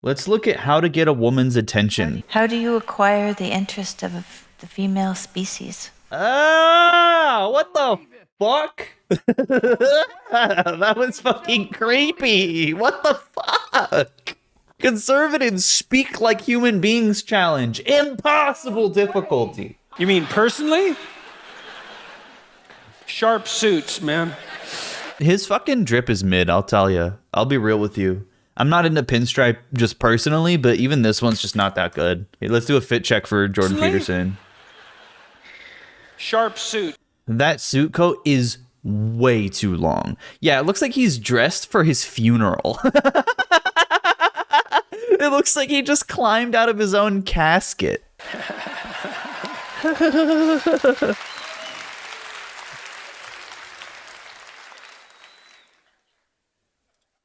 Let's look at how to get a woman's attention. How do you acquire the interest of the female species? Ah, what the fuck? That was fucking creepy. What the fuck? Conservatives speak like human beings challenge. Impossible difficulty. You mean personally? Sharp suits, man. His fucking drip is mid, I'll tell you. I'll be real with you. I'm not into pinstripe just personally, but even this one's just not that good. Hey, let's do a fit check for Jordan Peterson. Sharp suit. That suit coat is way too long. Yeah, it looks like he's dressed for his funeral. It looks like he just climbed out of his own casket.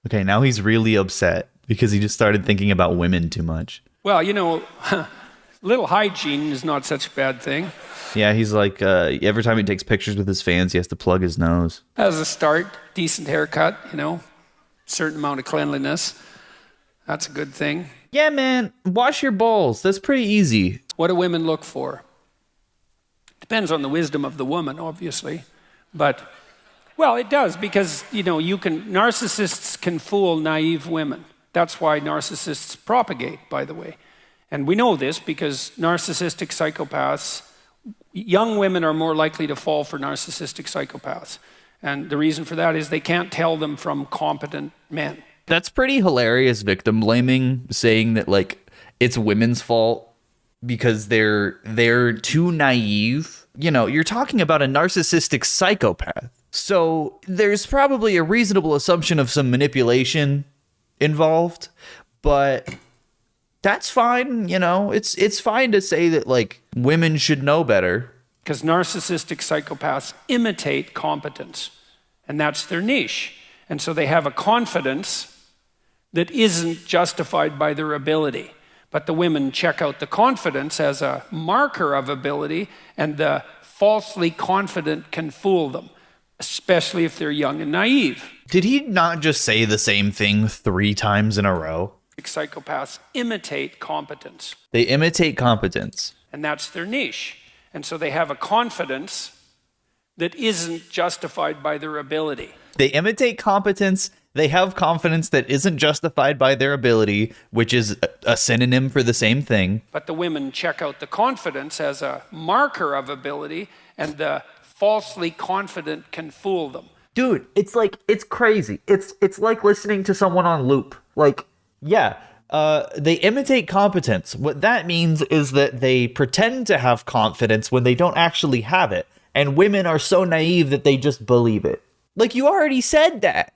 Okay, now he's really upset because he just started thinking about women too much. Well, you know, little hygiene is not such a bad thing. Yeah, he's like, every time he takes pictures with his fans, he has to plug his nose. As a start, decent haircut, you know, certain amount of cleanliness. That's a good thing. Yeah, man, wash your balls. That's pretty easy. What do women look for? Depends on the wisdom of the woman, obviously. But, well, it does because, you know, narcissists can fool naive women. That's why narcissists propagate, by the way. And we know this because narcissistic psychopaths, young women are more likely to fall for narcissistic psychopaths. And the reason for that is they can't tell them from competent men. That's pretty hilarious victim blaming, saying that like it's women's fault because they're too naive. You know, you're talking about a narcissistic psychopath. So there's probably a reasonable assumption of some manipulation involved, but that's fine, you know. It's fine to say that like women should know better. Because narcissistic psychopaths imitate competence, and that's their niche. And so they have a confidence that isn't justified by their ability. But the women check out the confidence as a marker of ability, and the falsely confident can fool them, especially if they're young and naive. Did he not just say the same thing 3 times in a row? Psychopaths imitate competence. They imitate competence. And that's their niche. And so they have a confidence that isn't justified by their ability. They imitate competence. They have confidence that isn't justified by their ability, which is a synonym for the same thing. But the women check out the confidence as a marker of ability, and the falsely confident can fool them. Dude, it's crazy. It's like listening to someone on loop. Like, yeah, they imitate competence. What that means is that they pretend to have confidence when they don't actually have it. And women are so naive that they just believe it. Like, you already said that.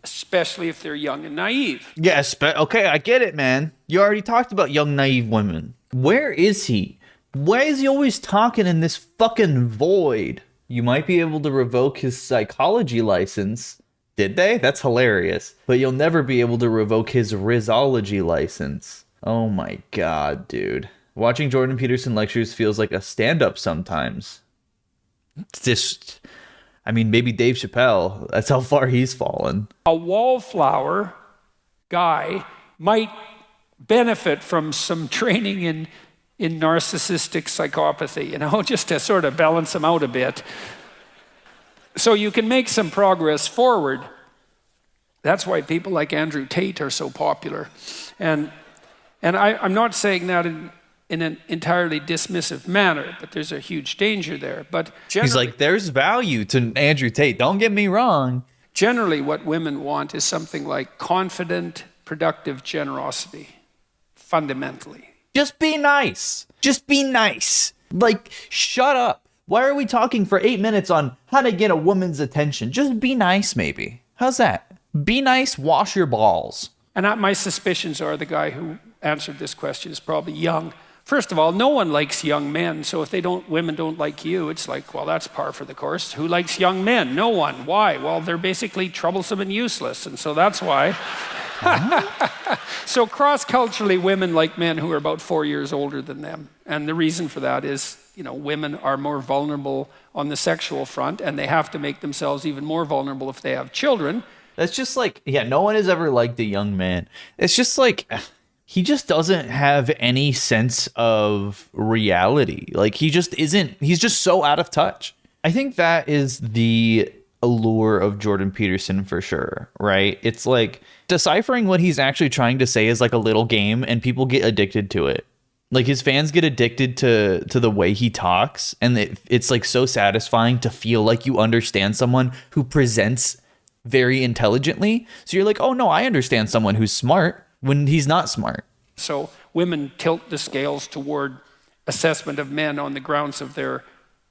Especially if they're young and naive. Yeah, okay, I get it, man. You already talked about young, naive women. Where is he? Why is he always talking in this fucking void? You might be able to revoke his psychology license. Did they? That's hilarious. But you'll never be able to revoke his rhetoric license. Oh my god, dude. Watching Jordan Peterson lectures feels like a stand-up sometimes. It's just... I mean, maybe Dave Chappelle. That's how far he's fallen. A wallflower guy might benefit from some training in narcissistic psychopathy, you know, just to sort of balance him out a bit. So you can make some progress forward. That's why people like Andrew Tate are so popular. And I'm not saying that in an entirely dismissive manner, but there's a huge danger there. But he's like, there's value to Andrew Tate. Don't get me wrong. Generally, what women want is something like confident, productive generosity, fundamentally. Just be nice. Just be nice. Like, shut up. Why are we talking for 8 minutes on how to get a woman's attention? Just be nice, maybe. How's that? Be nice, wash your balls. And my suspicions are the guy who answered this question is probably young. First of all, no one likes young men, so if women don't like you, it's like, well, that's par for the course. Who likes young men? No one. Why? Well, they're basically troublesome and useless, and so that's why. So cross-culturally, women like men who are about 4 years older than them. And the reason for that is, you know, women are more vulnerable on the sexual front, and they have to make themselves even more vulnerable if they have children, That's just like, yeah, no one has ever liked a young man. It's just like, he just doesn't have any sense of reality. Like, he just isn't, he's just so out of touch. I think that is the allure of Jordan Peterson for sure, right? It's like deciphering what he's actually trying to say is like a little game, and people get addicted to it. Like, his fans get addicted to the way he talks, and it's like so satisfying to feel like you understand someone who presents very intelligently. So you're like, oh no, I understand someone who's smart when he's not smart. So women tilt the scales toward assessment of men on the grounds of their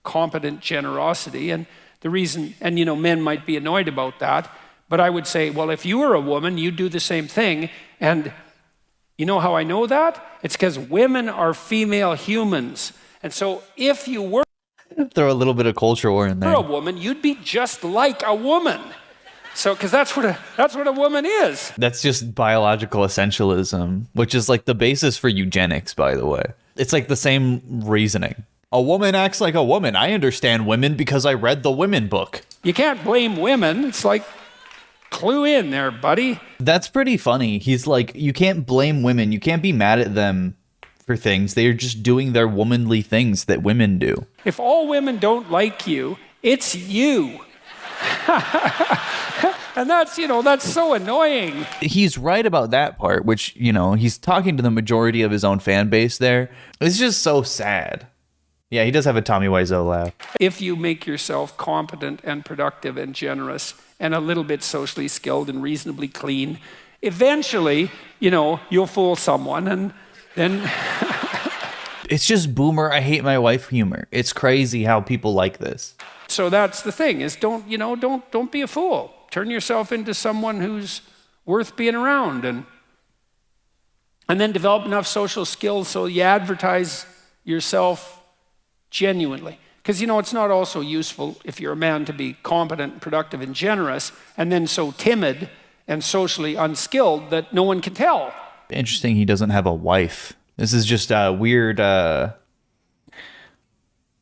competent generosity. And the reason, and you know, men might be annoyed about that, but I would say, well, if you were a woman, you'd do the same thing. And you know how I know that? It's because women are female humans. And so if you were Throw a little bit of culture war in there. a woman, you'd be just like a woman. So, because that's what a woman is. That's just biological essentialism, which is like the basis for eugenics, by the way. It's like the same reasoning. A woman acts like a woman. I understand women because I read the women book. You can't blame women. It's like, clue in there, buddy. That's pretty funny. He's like, you can't blame women. You can't be mad at them for things. They are just doing their womanly things that women do. If all women don't like you, it's you. And that's, you know, that's so annoying. He's right about that part, which, you know, he's talking to the majority of his own fan base there. It's just so sad. Yeah, he does have a Tommy Wiseau laugh. If you make yourself competent and productive and generous and a little bit socially skilled and reasonably clean, eventually, you know, you'll fool someone, and then It's just boomer, I hate my wife humor. It's crazy how people like this. so that's the thing, is don't be a fool. Turn yourself into someone who's worth being around, and then develop enough social skills so you advertise yourself genuinely. Because, you know, it's not also useful if you're a man to be competent, and productive, and generous, and then so timid and socially unskilled that no one can tell. Interesting he doesn't have a wife. This is just weird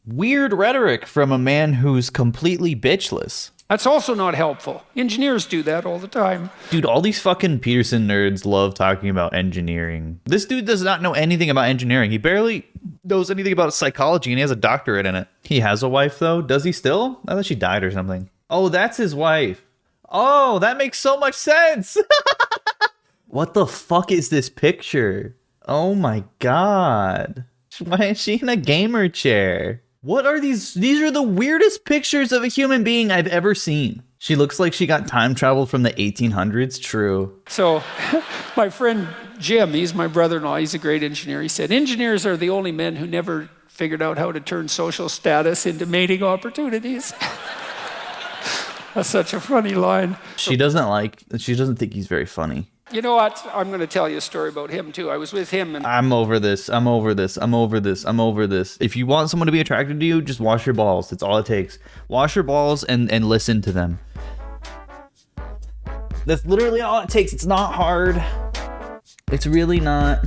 rhetoric from a man who's completely bitchless. That's also not helpful. Engineers do that all the time. Dude, all these fucking Peterson nerds love talking about engineering. This dude does not know anything about engineering. He barely knows anything about psychology, and he has a doctorate in it. He has a wife, though. Does he still? I thought she died or something. Oh, that's his wife. Oh, that makes so much sense. What the fuck is this picture? Oh my god. Why is she in a gamer chair? What are these? These are the weirdest pictures of a human being I've ever seen. She looks like she got time traveled from the 1800s. True. So my friend Jim, he's my brother-in-law, he's a great engineer. He said, engineers are the only men who never figured out how to turn social status into mating opportunities. That's such a funny line. She doesn't think he's very funny. You know what? I'm going to tell you a story about him, too. I was with him. And I'm over this. I'm over this. I'm over this. I'm over this. If you want someone to be attracted to you, just wash your balls. That's all it takes. Wash your balls and listen to them. That's literally all it takes. It's not hard. It's really not.